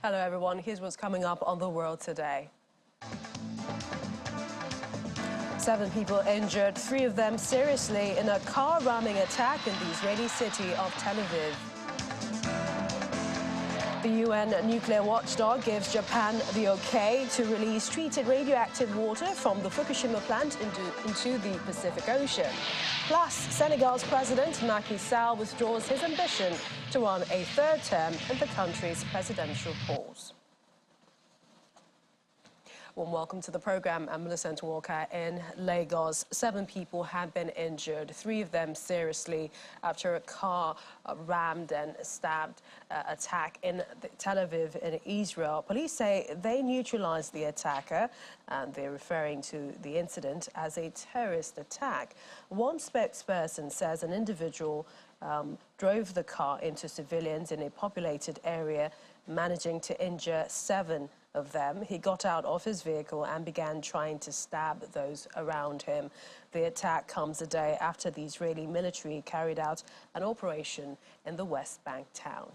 Hello everyone, here's what's coming up on the world today. 7 people injured, 3 of them seriously in a car ramming attack in the Israeli city of Tel Aviv. The UN nuclear watchdog gives Japan the okay to release treated radioactive water from the Fukushima plant into the Pacific Ocean. Plus, Senegal's President Macky Sall withdraws his ambition to run a 3rd term in the country's presidential pause. Warm welcome to the program. I'm Millicent Walker in Lagos. 7 people have been injured, 3 of them seriously, after a car rammed and stabbed attack in Tel Aviv in Israel. Police say they neutralized the attacker, and they're referring to the incident as a terrorist attack. One spokesperson says an individual drove the car into civilians in a populated area, managing to injure 7 of them. He got out of his vehicle and began trying to stab those around him. The attack comes a day after the Israeli military carried out an operation in the West Bank town.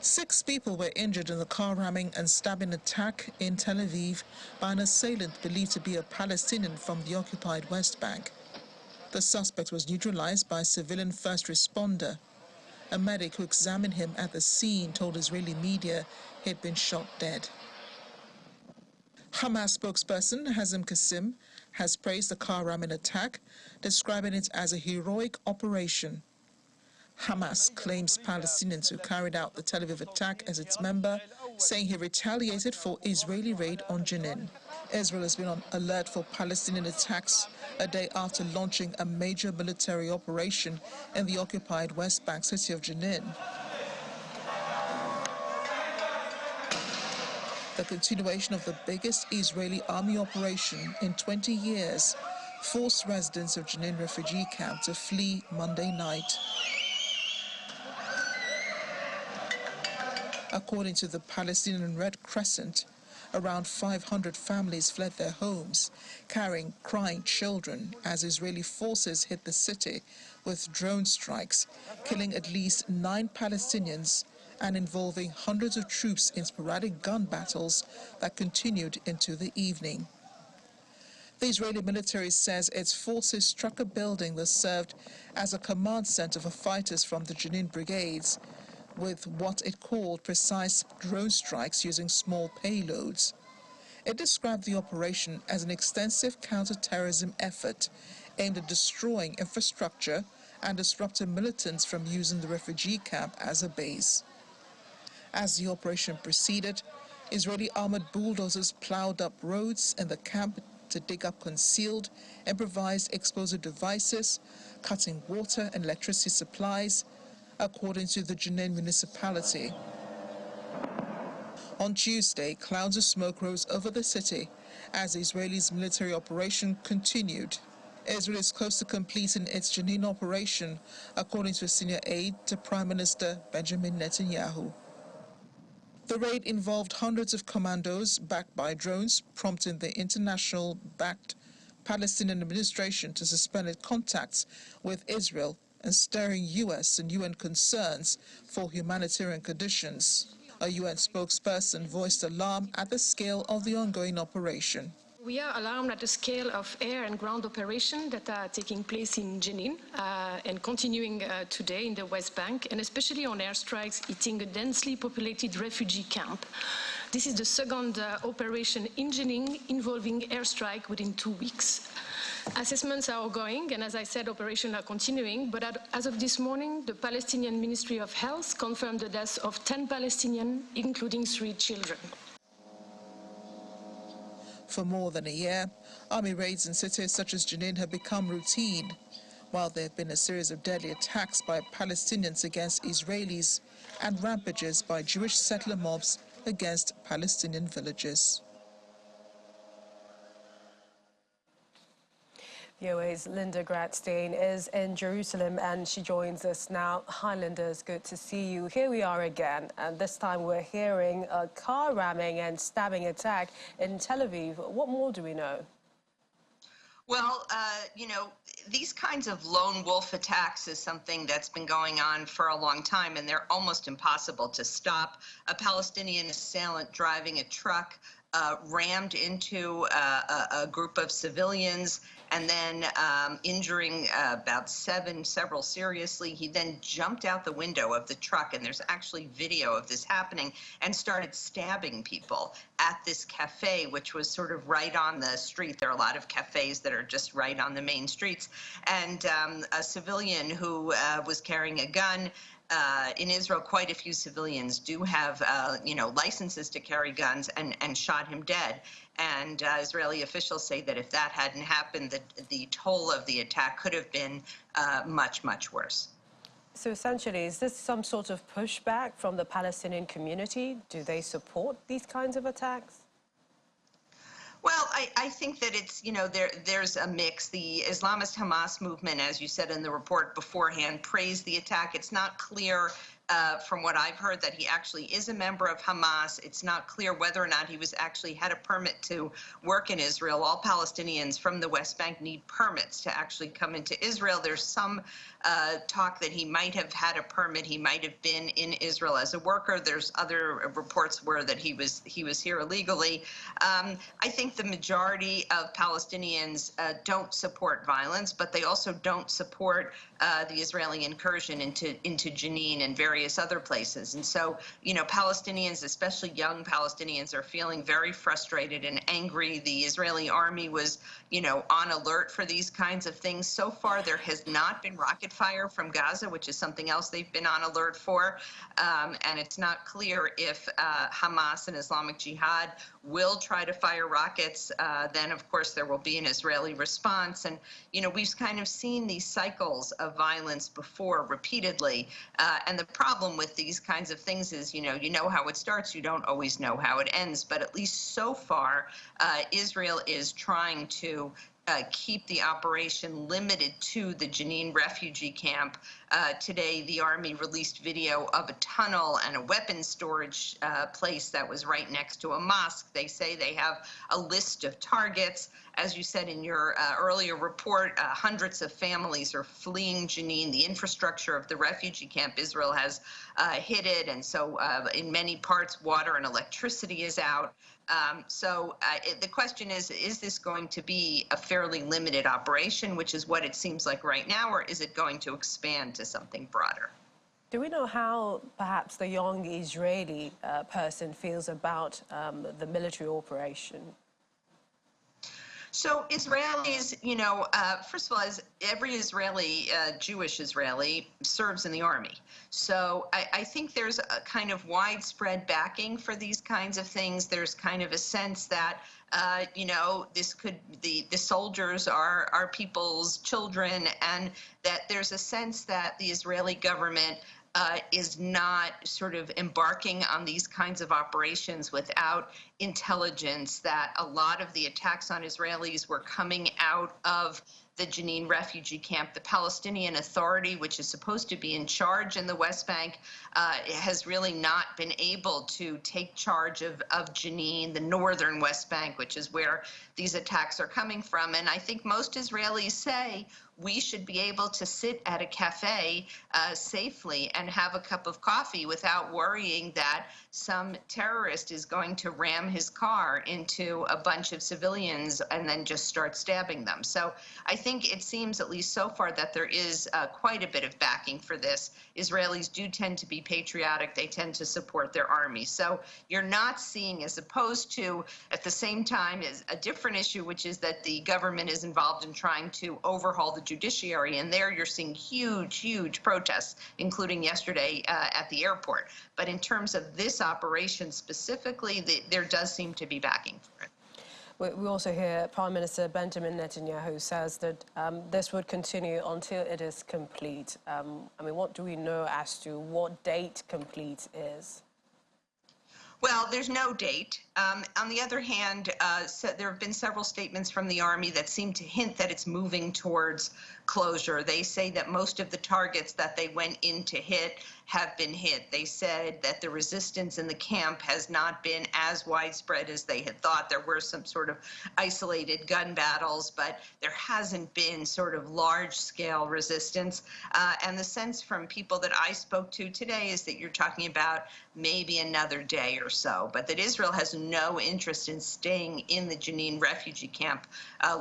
6 people were injured in the car ramming and stabbing attack in Tel Aviv by an assailant believed to be a Palestinian from the occupied West Bank. The suspect was neutralized by a civilian first responder. A medic who examined him at the scene told Israeli media he had been shot dead. Hamas spokesperson Hazem Qasim has praised the car ramming attack, describing it as a heroic operation. Hamas claims Palestinians who carried out the Tel Aviv attack as its member, saying he retaliated for Israeli raid on Jenin. Israel has been on alert for Palestinian attacks a day after launching a major military operation in the occupied West Bank city of Jenin. The continuation of the biggest Israeli army operation in 20 years forced residents of Jenin refugee camp to flee Monday night. According to the Palestinian Red Crescent, around 500 families fled their homes, carrying crying children as Israeli forces hit the city with drone strikes, killing at least 9 Palestinians and involving hundreds of troops in sporadic gun battles that continued into the evening. The Israeli military says its forces struck a building that served as a command center for fighters from the Jenin brigades, with what it called precise drone strikes using small payloads. It described the operation as an extensive counter-terrorism effort aimed at destroying infrastructure and disrupting militants from using the refugee camp as a base. As the operation proceeded, Israeli armored bulldozers plowed up roads in the camp to dig up concealed, improvised explosive devices, cutting water and electricity supplies, according to the Jenin municipality. On Tuesday, clouds of smoke rose over the city as the Israelis' military operation continued. Israel is close to completing its Jenin operation, according to a senior aide to Prime Minister Benjamin Netanyahu. The raid involved hundreds of commandos backed by drones, prompting the international-backed Palestinian administration to suspend its contacts with Israel and stirring U.S. and UN concerns for humanitarian conditions. A UN spokesperson voiced alarm at the scale of the ongoing operation. We are alarmed at the scale of air and ground operations that are taking place in Jenin and continuing today in the West Bank, and especially on airstrikes hitting a densely populated refugee camp. This is the 2nd operation in Jenin involving airstrike within 2 weeks. Assessments are ongoing, and as I said, operations are continuing, but as of this morning, the Palestinian Ministry of Health confirmed the deaths of 10 Palestinians, including 3 children. For more than a year, army raids in cities such as Jenin have become routine, while there have been a series of deadly attacks by Palestinians against Israelis and rampages by Jewish settler mobs against Palestinian villages. VOA's Linda Gradstein is in Jerusalem and she joins us now. Hi Linda, it's good to see you. Here we are again, and this time we're hearing a car ramming and stabbing attack in Tel Aviv. What more do we know? Well, these kinds of lone wolf attacks is something that's been going on for a long time, and they're almost impossible to stop. A Palestinian assailant driving a truck rammed into a group of civilians and then injuring about several seriously. He then jumped out the window of the truck, and there's actually video of this happening, and started stabbing people at this cafe, which was sort of right on the street. There are a lot of cafes that are just right on the main streets. And a civilian who was carrying a gun. In Israel, quite a few civilians do have, licenses to carry guns, and shot him dead. And Israeli officials say that if that hadn't happened, the toll of the attack could have been much, much worse. So essentially, is this some sort of pushback from the Palestinian community? Do they support these kinds of attacks? Well, I think that it's, there's a mix. The Islamist Hamas movement, as you said in the report beforehand, praised the attack. It's not clear from what I've heard that he actually is a member of Hamas. It's not clear whether or not he was actually had a permit to work in Israel. All Palestinians from the West Bank need permits to actually come into Israel. There's some talk that he might have had a permit. He might have been in Israel as a worker. There's other reports where that he was here illegally. I think the majority of Palestinians don't support violence, but they also don't support the Israeli incursion into Jenin and various other places. And so, Palestinians, especially young Palestinians, are feeling very frustrated and angry. The Israeli army was, on alert for these kinds of things. So far, there has not been rocket fire from Gaza, which is something else they've been on alert for. And it's not clear if Hamas and Islamic Jihad will try to fire rockets. Then, of course, there will be an Israeli response. And, we've kind of seen these cycles of violence before repeatedly. And the problem with these kinds of things is, you know how it starts. You don't always know how it ends. But at least so far, Israel is trying to keep the operation limited to the Jenin refugee camp. Today, the Army released video of a tunnel and a weapons storage place that was right next to a mosque. They say they have a list of targets. As you said in your earlier report, hundreds of families are fleeing Jenin. The infrastructure of the refugee camp, Israel has hit it, and so in many parts, water and electricity is out. The question is this going to be a fairly limited operation, which is what it seems like right now, or is it going to expand to something broader? Do we know how perhaps the young Israeli person feels about the military operation? So Israelis, first of all, as every Israeli, Jewish Israeli, serves in the army. So I think there's a kind of widespread backing for these kinds of things. There's kind of a sense that, this could, the soldiers are people's children, and that there's a sense that the Israeli government is not sort of embarking on these kinds of operations without intelligence, that a lot of the attacks on Israelis were coming out of the Jenin refugee camp. The Palestinian Authority, which is supposed to be in charge in the West Bank, has really not been able to take charge of Jenin, the northern West Bank, which is where these attacks are coming from. And I think most Israelis say we should be able to sit at a cafe safely and have a cup of coffee without worrying that some terrorist is going to ram his car into a bunch of civilians and then just start stabbing them. So I think it seems, at least so far, that there is quite a bit of backing for this. Israelis do tend to be patriotic. They tend to support their army. So you're not seeing, as opposed to, at the same time, is a different issue, which is that the government is involved in trying to overhaul the judiciary. And there you're seeing huge, huge protests, including yesterday at the airport. But in terms of this operation specifically, there does seem to be backing for it. We also hear Prime Minister Benjamin Netanyahu says that this would continue until it is complete. What do we know as to what date complete is? Well, there's no date. On the other hand, there have been several statements from the Army that seem to hint that it's moving towards closure. They say that most of the targets that they went in to hit have been hit. They said that the resistance in the camp has not been as widespread as they had thought. There were some sort of isolated gun battles, but there hasn't been sort of large-scale resistance. And the sense from people that I spoke to today is that you're talking about maybe another day or so, but that Israel has no interest in staying in the Jenin refugee camp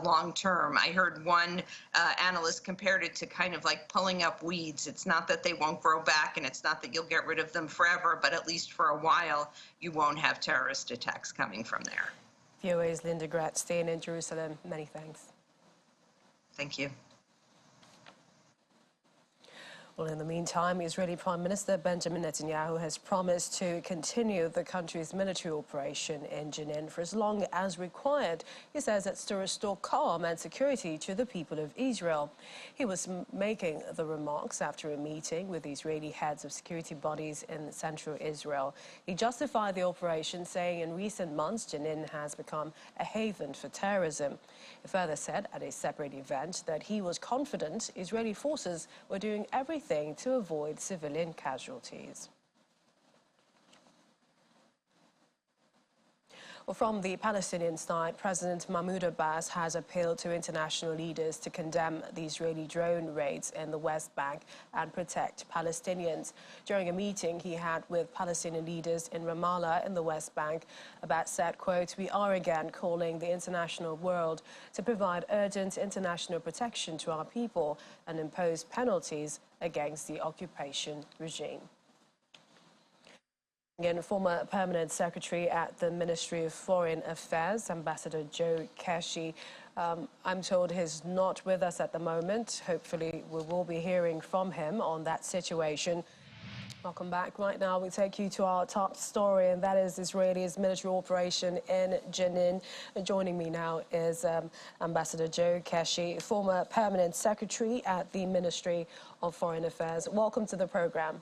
long term. I heard one analyst compared it to kind of like pulling up weeds. It's not that they won't grow back, and it's not that you'll get rid of them forever, but at least for a while, you won't have terrorist attacks coming from there. VOA's Linda Gratz staying in Jerusalem. Many thanks. Thank you. Well, in the meantime, Israeli Prime Minister Benjamin Netanyahu has promised to continue the country's military operation in Jenin for as long as required. He says it's to restore calm and security to the people of Israel. He was making the remarks after a meeting with Israeli heads of security bodies in central Israel. He justified the operation, saying in recent months Jenin has become a haven for terrorism. He further said at a separate event that he was confident Israeli forces were doing everything to avoid civilian casualties. Well, from the Palestinian side, President Mahmoud Abbas has appealed to international leaders to condemn the Israeli drone raids in the West Bank and protect Palestinians. During a meeting he had with Palestinian leaders in Ramallah in the West Bank, Abbas said, quote, "We are again calling the international world to provide urgent international protection to our people and impose penalties against the occupation regime." And former permanent secretary at the Ministry of Foreign Affairs, Ambassador Joe Keshi, I'm told he's not with us at the moment. Hopefully we will be hearing from him on that situation. Welcome back. Right now we take you to our top story, and that is Israel's military operation in Jenin. Joining me now is Ambassador Joe Keshi, former permanent secretary at the Ministry of Foreign Affairs. Welcome to the program.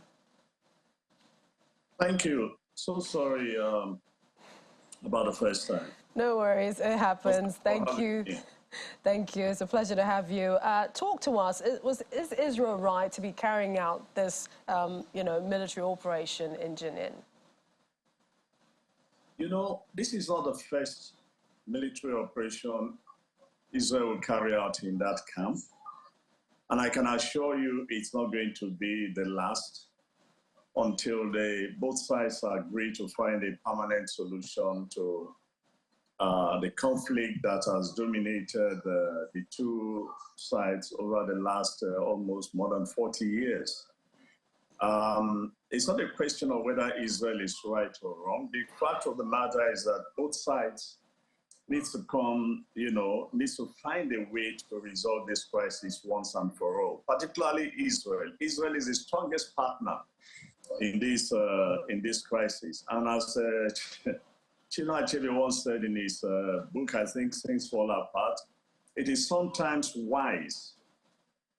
Thank you. So sorry about the first time. No worries, it happens. Thank you. Thank you. It's a pleasure to have you. Talk to us. Is Israel right to be carrying out this, military operation in Jenin? You know, this is not the first military operation Israel will carry out in that camp. And I can assure you it's not going to be the last until both sides agree to find a permanent solution to the conflict that has dominated the two sides over the last almost more than 40 years. It's not a question of whether Israel is right or wrong. The fact of the matter is that both sides needs to needs to find a way to resolve this crisis once and for all, particularly Israel. Israel is the strongest partner in this crisis. And as Chino actually once said in his book, I think Things Fall Apart, it is sometimes wise,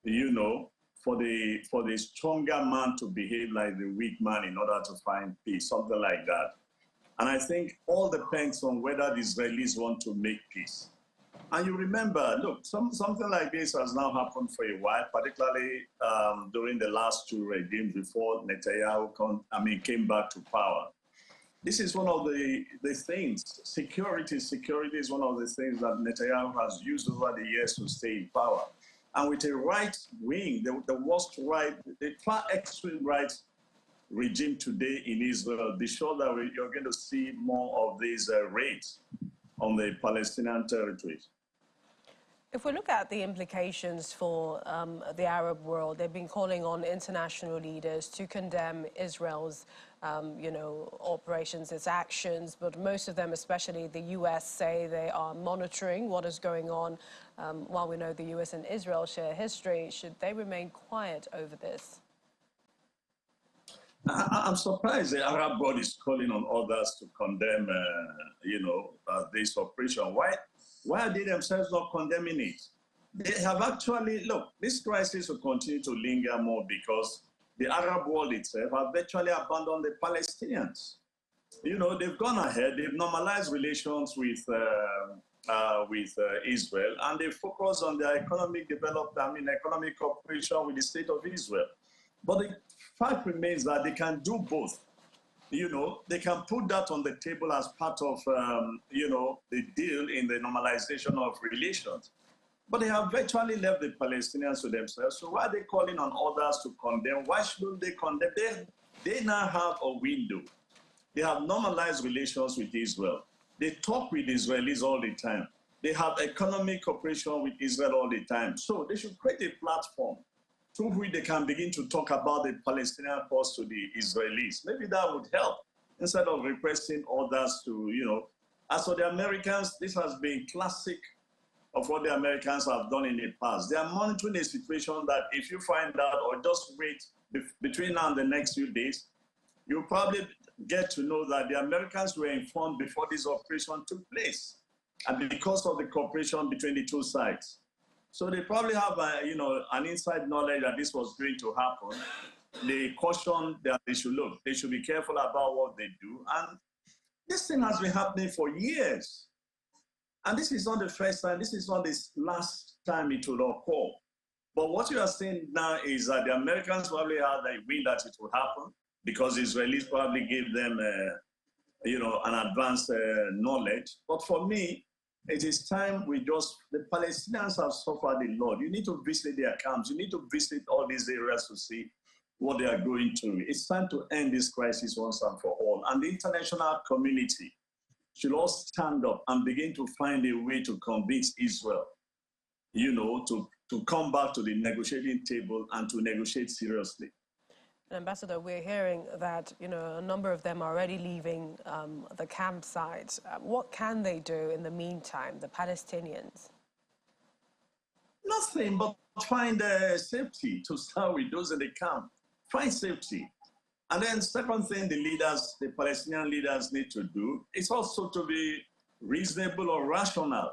for the stronger man to behave like the weak man in order to find peace, something like that. And I think all depends on whether the Israelis want to make peace. And you remember, look, something like this has now happened for a while, particularly during the last two regimes before Netanyahu came back to power. This is one of the things, security is one of the things that Netanyahu has used over the years to stay in power. And with a right wing, the worst right, the far extreme right regime today in Israel, be sure that you're going to see more of these raids on the Palestinian territories. If we look at the implications for the Arab world, they've been calling on international leaders to condemn Israel's, operations, its actions, but most of them, especially the U.S., say they are monitoring what is going on. While we know the U.S. and Israel share history, should they remain quiet over this? I'm surprised the Arab world is calling on others to condemn, this operation. Why are they themselves not condemning it? They have actually, look, this crisis will continue to linger more because the Arab world itself have virtually abandoned the Palestinians. You know, they've gone ahead, they've normalized relations with Israel, and they focus on their economic development, economic cooperation with the state of Israel. But the fact remains that they can do both. You know, they can put that on the table as part of, you know, the deal in the normalization of relations. But they have virtually left the Palestinians to themselves. So why are they calling on others to condemn? Why shouldn't they condemn? They now have a window. They have normalized relations with Israel. They talk with Israelis all the time. They have economic cooperation with Israel all the time. So they should create a platform through which they can begin to talk about the Palestinian cause to the Israelis. Maybe that would help instead of requesting others to, you know. As for the Americans, this has been classic of what the Americans have done in the past. They are monitoring a situation that if you find out or just wait between now and the next few days, you'll probably get to know that the Americans were informed before this operation took place, and because of the cooperation between the two sides. So they probably have, you know, an inside knowledge that this was going to happen. They cautioned that they should look, they should be careful about what they do. And this thing has been happening for years. And this is not the first time, this is not the last time it will occur. But what you are saying now is that the Americans probably had a wind that it will happen because Israelis probably gave them, you know, an advanced knowledge. But for me, it is time the Palestinians have suffered a lot. You need to visit their camps. You need to visit all these areas to see what they are going through. It's time to end this crisis once and for all. And the international community should all stand up and begin to find a way to convince Israel, you know, to come back to the negotiating table and to negotiate seriously. Ambassador, we're hearing that, you know, a number of them are already leaving the campsite. What can they do in the meantime, the Palestinians? Nothing but find safety to start with those in the camp. Find safety. And then second thing the Palestinian leaders need to do is also to be reasonable or rational.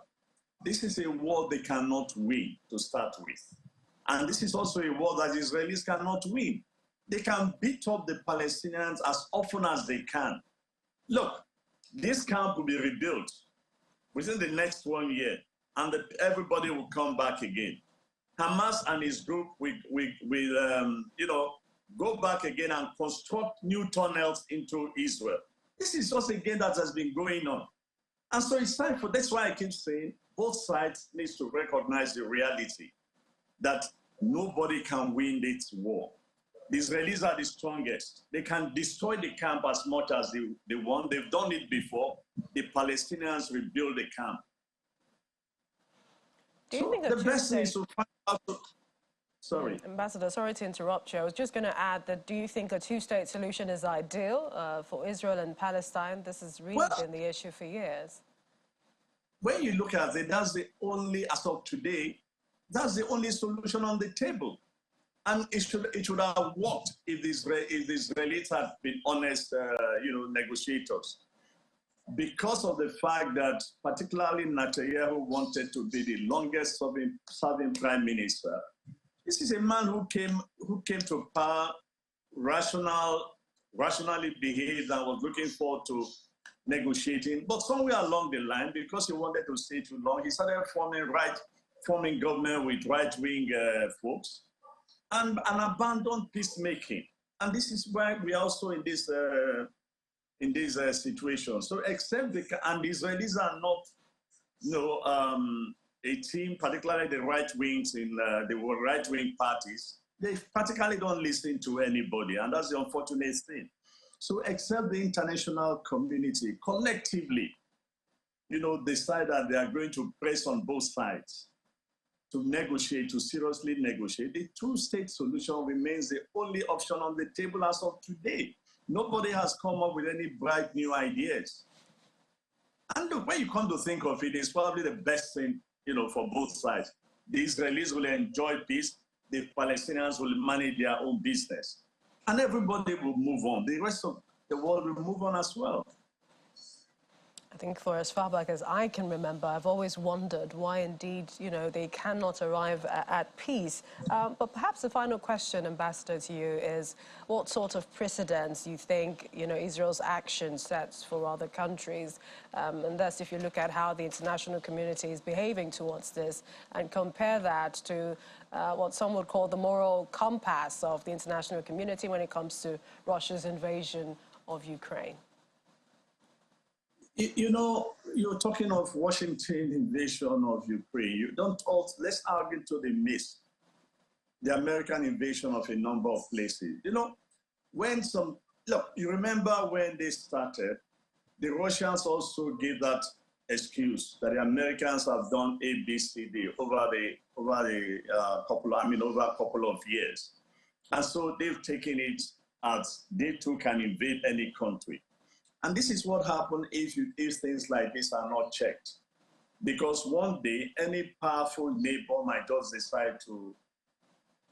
This is a war they cannot win to start with. And this is also a war that Israelis cannot win. They can beat up the Palestinians as often as they can. Look, this camp will be rebuilt within the next 1 year, and everybody will come back again. Hamas and his group will you know, go back again and construct new tunnels into Israel. This is just a game that has been going on. And so it's time that's why I keep saying both sides need to recognize the reality that nobody can win this war. The Israelis are the strongest. They can destroy the camp as much as they want. They've done it before. The Palestinians rebuild the camp. Do you think the best thing is to find out. Sorry. Ambassador, sorry to interrupt you. I was just going to add that do you think a two-state solution is ideal for Israel and Palestine? This has really been the issue for years. When you look at it, that's the only, as of today, that's the only solution on the table. And it should have worked if the Israelis had been honest, you know, negotiators. Because of the fact that particularly Netanyahu wanted to be the longest serving prime minister. This is a man who came to power, rationally behaved and was looking forward to negotiating. But somewhere along the line, because he wanted to stay too long, he started forming government with right-wing folks and abandoned peacemaking. And this is why we are also in this situation. So except the Israelis are not, you know, a team, particularly the right wings in the right-wing parties, they practically don't listen to anybody, and that's the unfortunate thing. So except the international community collectively, you know, decide that they are going to press on both sides to negotiate, to seriously negotiate, the two-state solution remains the only option on the table as of today. Nobody has come up with any bright new ideas. And look, when you come to think of it, it's probably the best thing, you know, for both sides. The Israelis will enjoy peace. The Palestinians will manage their own business. And everybody will move on. The rest of the world will move on as well. I think for as far back as I can remember, I've always wondered why indeed, they cannot arrive at peace. But perhaps the final question, Ambassador, to you is what sort of precedents you think, Israel's action sets for other countries? And thus, if you look at how the international community is behaving towards this and compare that to what some would call the moral compass of the international community when it comes to Russia's invasion of Ukraine. You're talking of Washington invasion of Ukraine. Let's argue to the myth, the American invasion of a number of places. You remember when they started, the Russians also gave that excuse that the Americans have done A, B, C, D over a couple of years. And so they've taken it as they too can invade any country. And this is what happens if things like this are not checked. Because one day, any powerful neighbor might just decide to,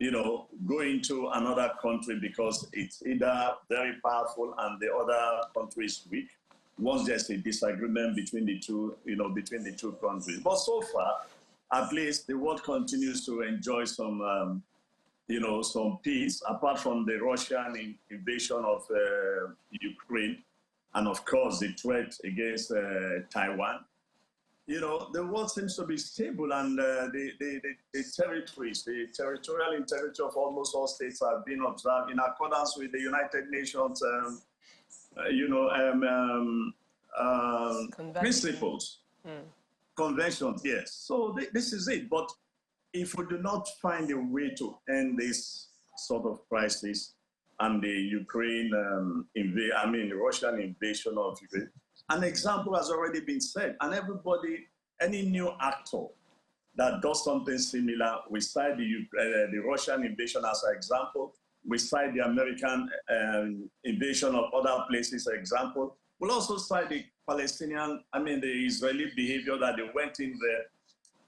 go into another country because it's either very powerful and the other country is weak. Once there's a disagreement between the two, countries. But so far, at least the world continues to enjoy some, some peace, apart from the Russian invasion of Ukraine. And of course, the threat against Taiwan. The world seems to be stable, and the territories, the territorial integrity of almost all states have been observed in accordance with the United Nations, principles, conventions. Yes. So this is it. But if we do not find a way to end this sort of crisis, and the Russian invasion of Ukraine. An example has already been said, and any new actor that does something similar, we cite the Russian invasion as an example. We cite the American invasion of other places as an example. We'll also cite the Palestinian, the Israeli behavior that they went in there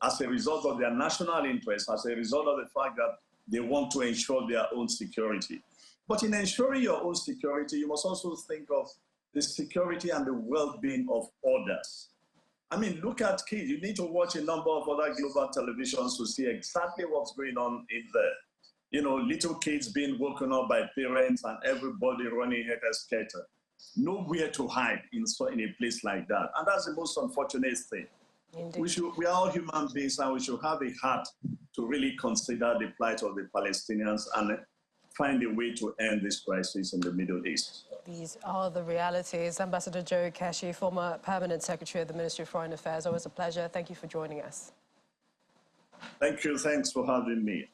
as a result of their national interest, as a result of the fact that they want to ensure their own security. But in ensuring your own security, you must also think of the security and the well-being of others. Look at kids. You need to watch a number of other global televisions to see exactly what's going on in there. Little kids being woken up by parents and everybody running head-to-skelter. Nowhere to hide in a place like that. And that's the most unfortunate thing. We are all human beings, and we should have a heart to really consider the plight of the Palestinians and find a way to end this crisis in the Middle East. These are the realities. Ambassador Joe Keshi, former Permanent Secretary of the Ministry of Foreign Affairs, always a pleasure. Thank you for joining us. Thank you. Thanks for having me.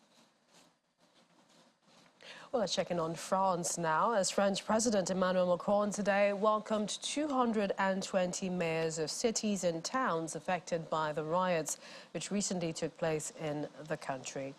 Well, let's check in on France now, as French President Emmanuel Macron today welcomed 220 mayors of cities and towns affected by the riots which recently took place in the country.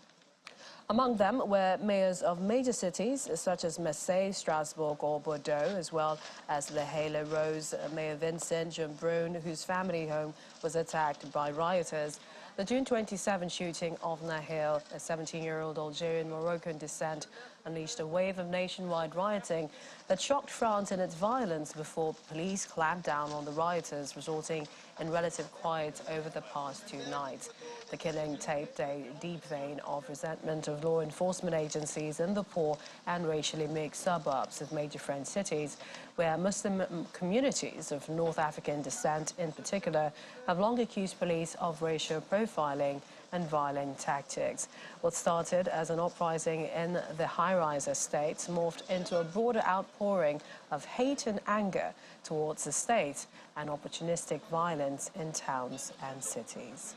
Among them were mayors of major cities such as Marseille, Strasbourg or Bordeaux, as well as Le Haye-les-Roses, Mayor Vincent Jean-Brun, whose family home was attacked by rioters. The June 27 shooting of Nahil, a 17-year-old Algerian-Moroccan descent, unleashed a wave of nationwide rioting that shocked France in its violence before police clamped down on the rioters, resulting in relative quiet over the past 2 nights. The killing taped a deep vein of resentment of law enforcement agencies in the poor and racially mixed suburbs of major French cities, where Muslim communities of North African descent in particular have long accused police of racial profiling and violent tactics. What started as an uprising in the high-rise estates morphed into a broader outpouring of hate and anger towards the state and opportunistic violence in towns and cities.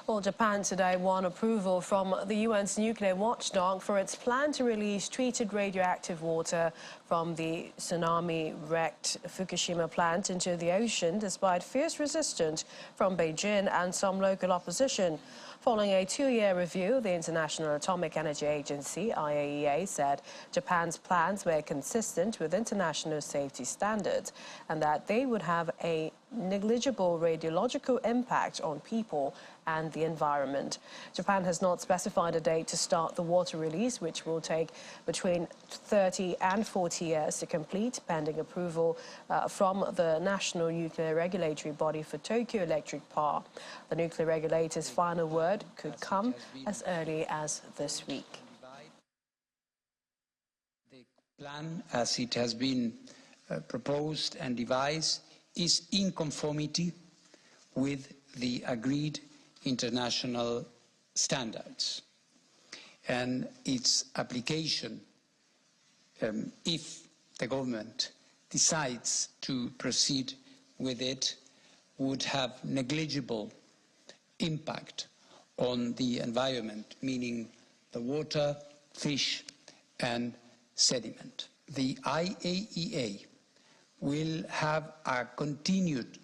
Well, Japan today won approval from the UN's nuclear watchdog for its plan to release treated radioactive water from the tsunami-wrecked Fukushima plant into the ocean, despite fierce resistance from Beijing and some local opposition. Following a 2-year review, the International Atomic Energy Agency, IAEA, said Japan's plans were consistent with international safety standards and that they would have a negligible radiological impact on people and the environment. Japan has not specified a date to start the water release, which will take between 30 and 40 years to complete, pending approval from the National Nuclear Regulatory Body for Tokyo Electric Power. The nuclear regulator's final word could come as early as this week. The plan, as it has been proposed and devised, is in conformity with the agreed international standards, and its application, if the government decides to proceed with it, would have negligible impact on the environment, meaning the water, fish and sediment. The IAEA will have a continued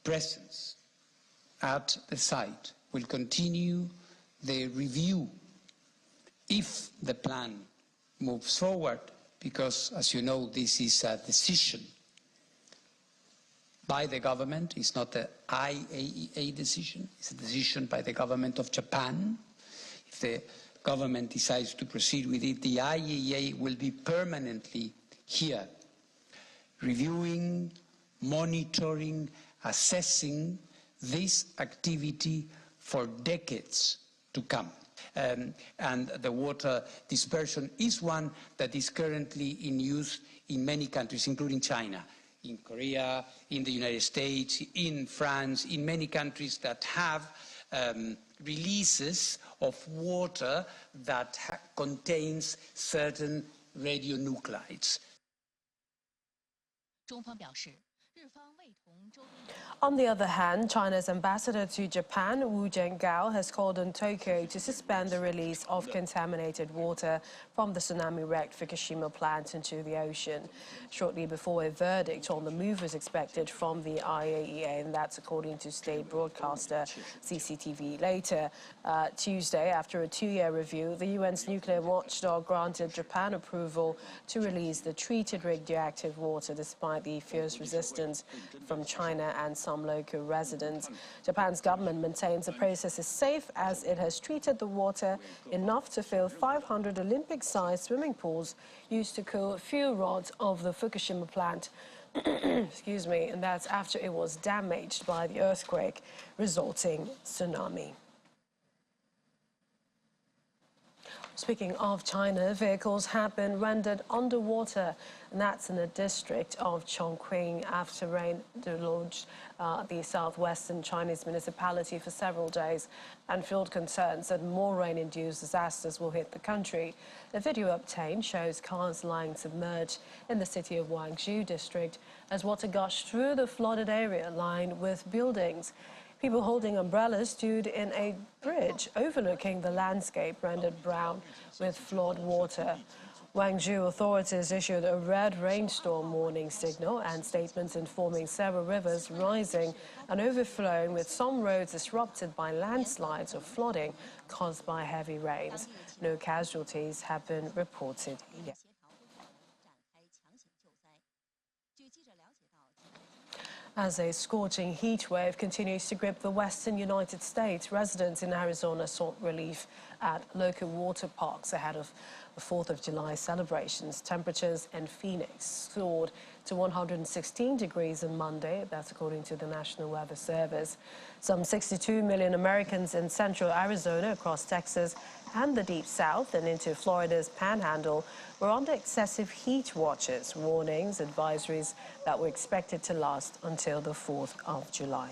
presence at the site, will continue the review if the plan moves forward, because, as you know, this is a decision by the government. It's not the IAEA decision, it's a decision by the government of Japan. If the government decides to proceed with it, the IAEA will be permanently here, reviewing, monitoring, assessing this activity for decades to come. And the water dispersion is one that is currently in use in many countries, including China, in Korea, in the United States, in France, in many countries that have releases of water that contains certain radionuclides. On the other hand, China's ambassador to Japan, Wu Zhenggao, has called on Tokyo to suspend the release of contaminated water from the tsunami-wrecked Fukushima plant into the ocean, shortly before a verdict on the move is expected from the IAEA, and that's according to state broadcaster CCTV. Later Tuesday, after a 2-year review, the UN's nuclear watchdog granted Japan approval to release the treated radioactive water despite the fierce resistance from China and some local residents. Japan's government maintains the process is safe, as it has treated the water enough to fill 500 Olympic-sized swimming pools used to cool fuel rods of the Fukushima plant. Excuse me, and that's after it was damaged by the earthquake resulting tsunami. Speaking of China, vehicles have been rendered underwater, and that's in the district of Chongqing after rain deluged the southwestern Chinese municipality for several days and fueled concerns that more rain-induced disasters will hit the country. The video obtained shows cars lying submerged in the city of Guangzhou district as water gushed through the flooded area lined with buildings. People holding umbrellas stood in a bridge overlooking the landscape rendered brown with flood water. Guangzhou authorities issued a red rainstorm warning signal and statements informing several rivers rising and overflowing, with some roads disrupted by landslides or flooding caused by heavy rains. No casualties have been reported yet. As a scorching heat wave continues to grip the western United States, residents in Arizona sought relief at local water parks ahead of the 4th of July celebrations. Temperatures in Phoenix soared to 116 degrees on Monday. That's according to the National Weather Service. Some 62 million Americans in central Arizona, across Texas and the Deep South and into Florida's Panhandle were under excessive heat watches, warnings, advisories that were expected to last until the 4th of July.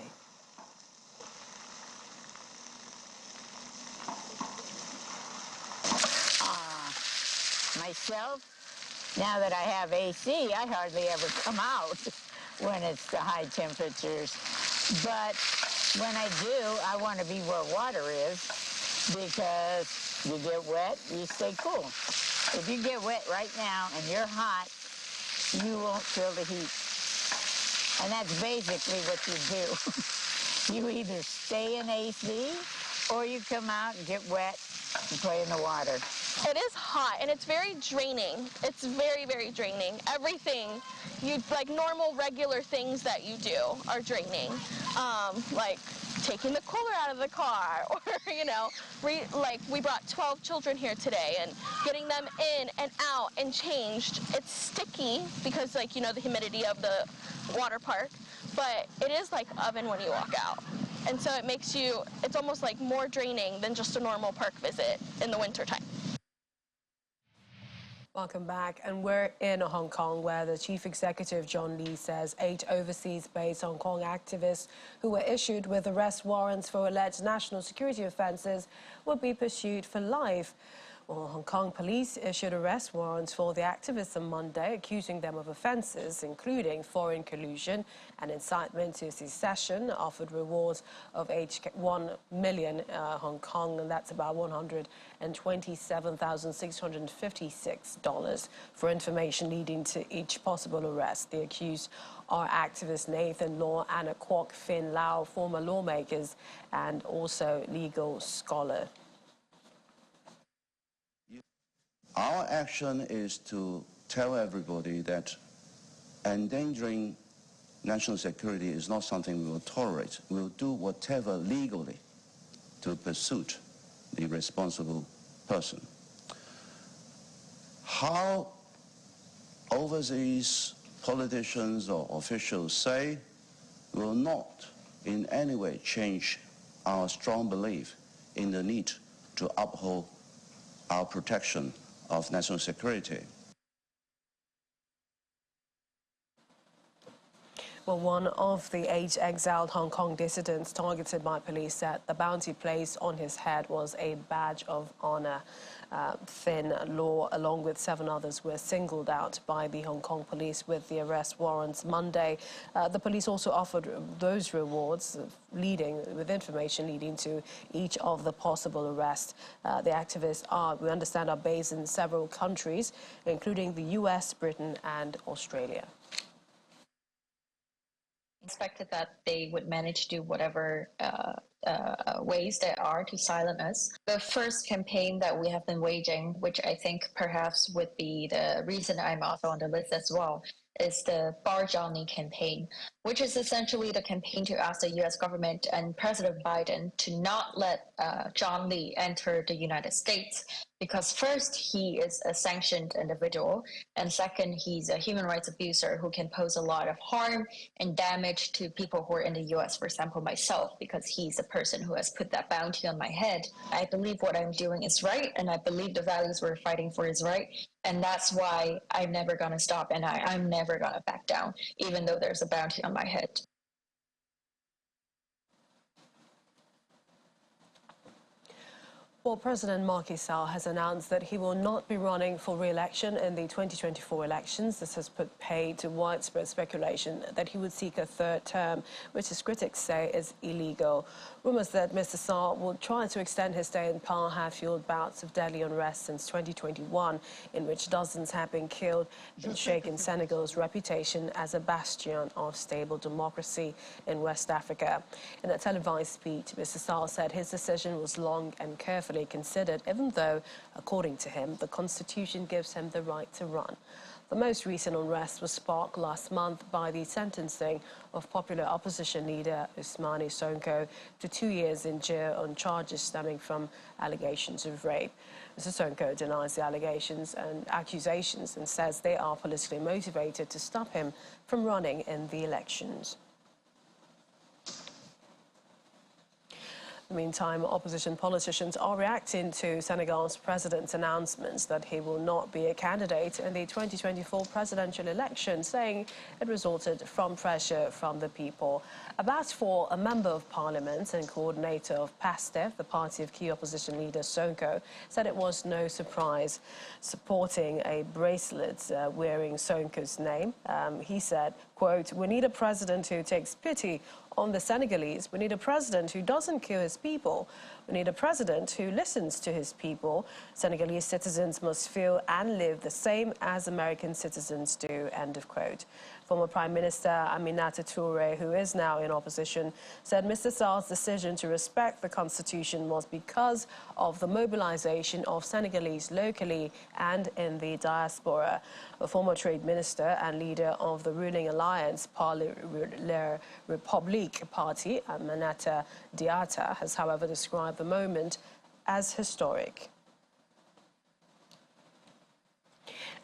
Myself, now that I have AC, I hardly ever come out when it's the high temperatures. But when I do, I want to be where water is, because you get wet, you stay cool. If you get wet right now and you're hot, you won't feel the heat. And that's basically what you do. You either stay in AC or you come out and get wet and play in the water. It is hot and it's very draining. It's very, very draining. Everything, like normal, regular things that you do are draining. Like taking the cooler out of the car, or, you know, we brought 12 children here today, and getting them in and out and changed. It's sticky because, like, you know, the humidity of the water park, but it is like oven when you walk out. And so it makes you, it's almost like more draining than just a normal park visit in the wintertime. Welcome back. And we're in Hong Kong, where the chief executive, John Lee, says 8 overseas-based Hong Kong activists who were issued with arrest warrants for alleged national security offences will be pursued for life. Well, Hong Kong police issued arrest warrants for the activists on Monday, accusing them of offences including foreign collusion and incitement to secession, offered rewards of 1 million Hong Kong, and that's about $127,656 for information leading to each possible arrest. The accused are activists Nathan Law, Anna Kwok, Fin Lau, former lawmakers, and also legal scholar. Our action is to tell everybody that endangering national security is not something we will tolerate. We will do whatever legally to pursue the responsible person. How overseas politicians or officials say will not in any way change our strong belief in the need to uphold our protection of national security. Well, one of the 8 exiled Hong Kong dissidents targeted by police said the bounty placed on his head was a badge of honour. Fin Law, along with 7 others, were singled out by the Hong Kong police with the arrest warrants Monday. The police also offered those rewards, with information leading to each of the possible arrests. The activists we understand, are based in several countries, including the US, Britain, and Australia. Expected that they would manage to do whatever ways there are to silence us. The first campaign that we have been waging, which I think perhaps would be the reason I'm also on the list as well, is the Bar Johnny campaign, which is essentially the campaign to ask the U.S. government and President Biden to not let John Lee enter the United States, because first, he is a sanctioned individual, and second, he's a human rights abuser who can pose a lot of harm and damage to people who are in the U.S., for example, myself, because he's the person who has put that bounty on my head. I believe what I'm doing is right, and I believe the values we're fighting for is right, and that's why I'm never going to stop, and I'm never going to back down, even though there's a bounty on my head. Well, President Macky Sall has announced that he will not be running for re-election in the 2024 elections. This has put paid to widespread speculation that he would seek a 3rd term, which his critics say is illegal. Rumours that Mr. Sall will try to extend his stay in power have fueled bouts of deadly unrest since 2021, in which dozens have been killed and shaken Senegal's reputation as a bastion of stable democracy in West Africa. In a televised speech, Mr. Sall said his decision was long and carefully considered, even though, according to him, the Constitution gives him the right to run. The most recent unrest was sparked last month by the sentencing of popular opposition leader Ousmane Sonko to 2 years in jail on charges stemming from allegations of rape. Mr. Sonko denies the allegations and accusations and says they are politically motivated to stop him from running in the elections. Meantime, opposition politicians are reacting to Senegal's president's announcements that he will not be a candidate in the 2024 presidential election, saying it resulted from pressure from the people. Abbas Fall, a member of parliament and coordinator of PASTEF, the party of key opposition leader Sonko, said it was no surprise, supporting a bracelet wearing Sonko's name. He said, quote, "We need a president who takes pity on the Senegalese. We need a president who doesn't kill his people. We need a president who listens to his people. Senegalese citizens must feel and live the same as American citizens do, end of quote. Former Prime Minister Aminata Touré, who is now in opposition, said Mr. Sall's decision to respect the constitution was because of the mobilization of Senegalese locally and in the diaspora. The former trade minister and leader of the ruling alliance, Parti la République Party, Aminata Diatta, has however described the moment as historic.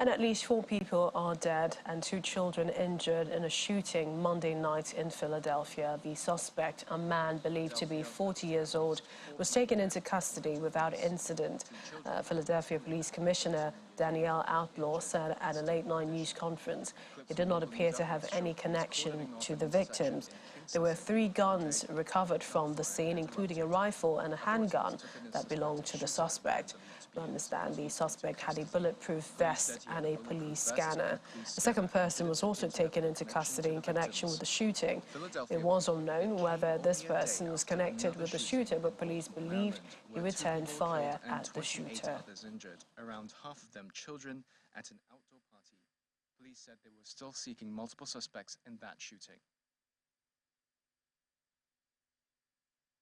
And at least 4 people are dead and 2 children injured in a shooting Monday night in Philadelphia. The suspect, a man believed to be 40 years old, was taken into custody without incident. Philadelphia Police Commissioner Danielle Outlaw said at a late-night news conference it did not appear to have any connection to the victims. There were 3 guns recovered from the scene, including a rifle and a handgun that belonged to the suspect. We understand the suspect had a bulletproof vest and a police scanner. The second person was also taken into custody in connection with the shooting. It was unknown whether this person was connected with the shooter, but police believed he returned fire at the shooter. Around half of them children at an outdoor party. Police said they were still seeking multiple suspects in that shooting.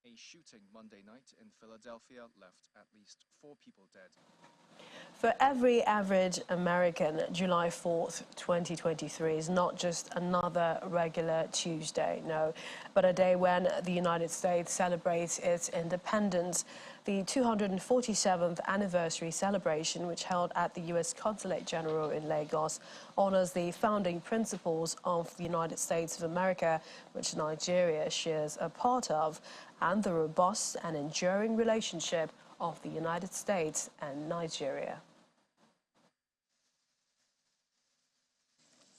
A shooting Monday night in Philadelphia left at least 4 people dead. For every average American, July 4th, 2023 is not just another regular Tuesday, no, but a day when the United States celebrates its independence. The 247th anniversary celebration, which held at the U.S. Consulate General in Lagos, honors the founding principles of the United States of America, which Nigeria shares a part of, and the robust and enduring relationship of the United States and Nigeria.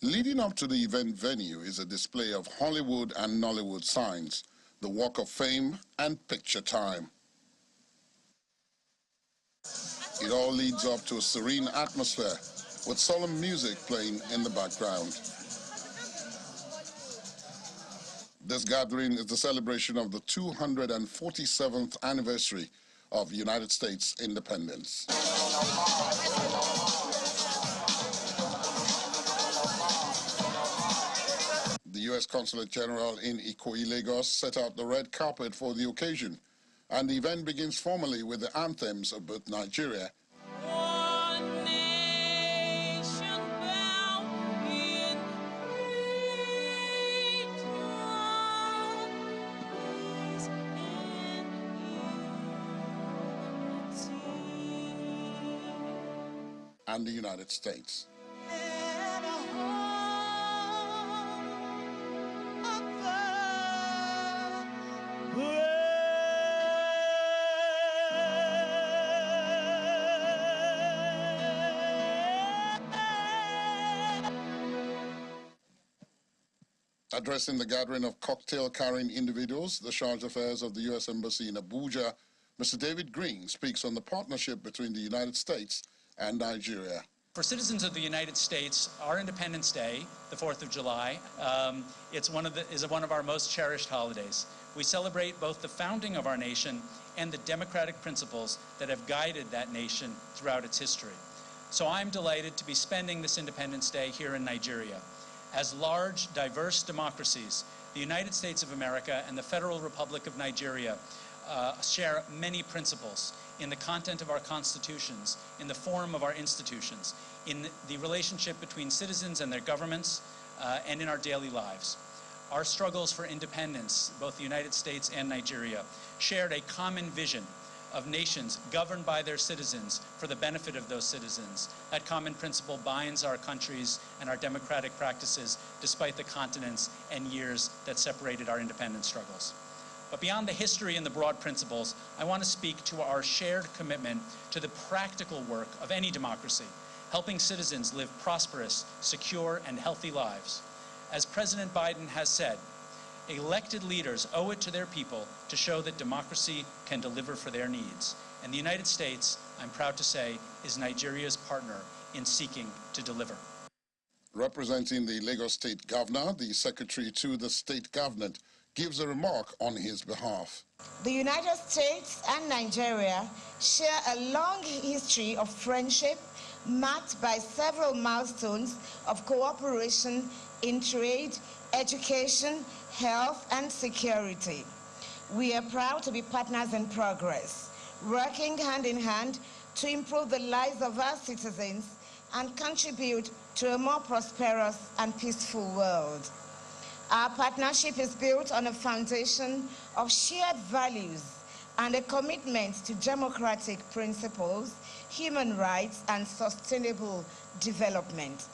Leading up to the event venue is a display of Hollywood and Nollywood signs, the Walk of Fame and Picture Time. It all leads up to a serene atmosphere with solemn music playing in the background. This gathering is the celebration of the 247th anniversary of United States independence. The U.S. Consulate General in Ikoyi, Lagos, set out the red carpet for the occasion, and the event begins formally with the anthems of both Nigeria and the United States. Addressing the gathering of cocktail-carrying individuals, the charge d'affaires of the U.S. Embassy in Abuja, Mr. David Green speaks on the partnership between the United States and Nigeria. For citizens of the United States, our Independence Day, the 4th of July, is one of our most cherished holidays. We celebrate both the founding of our nation and the democratic principles that have guided that nation throughout its history. So I'm delighted to be spending this Independence Day here in Nigeria. As large, diverse democracies, the United States of America and the Federal Republic of Nigeria share many principles in the content of our constitutions, in the form of our institutions, in the relationship between citizens and their governments, and in our daily lives. Our struggles for independence, both the United States and Nigeria, shared a common vision of nations governed by their citizens for the benefit of those citizens. That common principle binds our countries and our democratic practices despite the continents and years that separated our independence struggles. But beyond the history and the broad principles, I want to speak to our shared commitment to the practical work of any democracy, helping citizens live prosperous, secure, and healthy lives. As President Biden has said, elected leaders owe it to their people to show that democracy can deliver for their needs. And the United States, I'm proud to say, is Nigeria's partner in seeking to deliver. Representing the Lagos State Governor, the Secretary to the State Government, gives a remark on his behalf. The United States and Nigeria share a long history of friendship marked by several milestones of cooperation in trade, education, health, and security. We are proud to be partners in progress, working hand in hand to improve the lives of our citizens and contribute to a more prosperous and peaceful world. Our partnership is built on a foundation of shared values and a commitment to democratic principles, human rights, and sustainable development.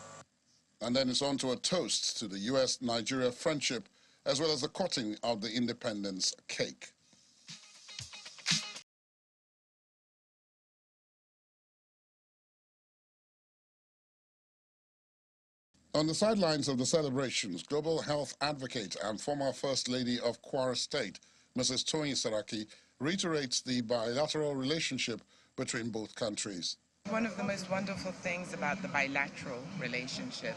And then it's on to a toast to the U.S.-Nigeria friendship, as well as the cutting of the independence cake. On the sidelines of the celebrations, global health advocate and former First Lady of Kwara State, Mrs. Toyin Saraki, reiterates the bilateral relationship between both countries. One of the most wonderful things about the bilateral relationship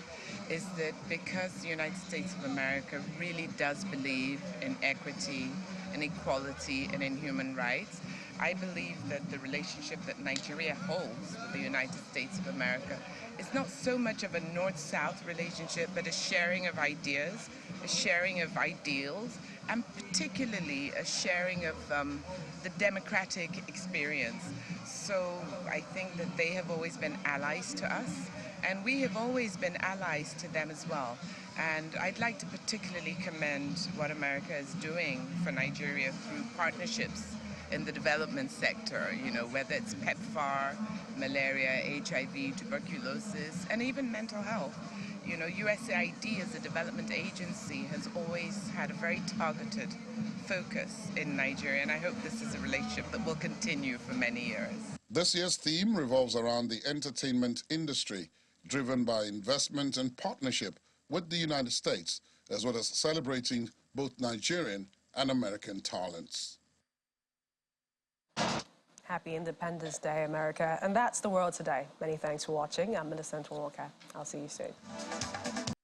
is that because the United States of America really does believe in equity, in equality, and in human rights, I believe that the relationship that Nigeria holds with the United States of America is not so much of a north-south relationship, but a sharing of ideas, a sharing of ideals, and particularly a sharing of the democratic experience. So I think that they have always been allies to us, and we have always been allies to them as well. And I'd like to particularly commend what America is doing for Nigeria through partnerships in the development sector, you know, whether it's PEPFAR, malaria, HIV, tuberculosis, and even mental health. You know, USAID as a development agency has always had a very targeted focus in Nigeria, and I hope this is a relationship that will continue for many years. This year's theme revolves around the entertainment industry, driven by investment and partnership with the United States, as well as celebrating both Nigerian and American talents. Happy Independence Day, America. And that's the world today. Many thanks for watching. I'm Millicent Walker. I'll see you soon.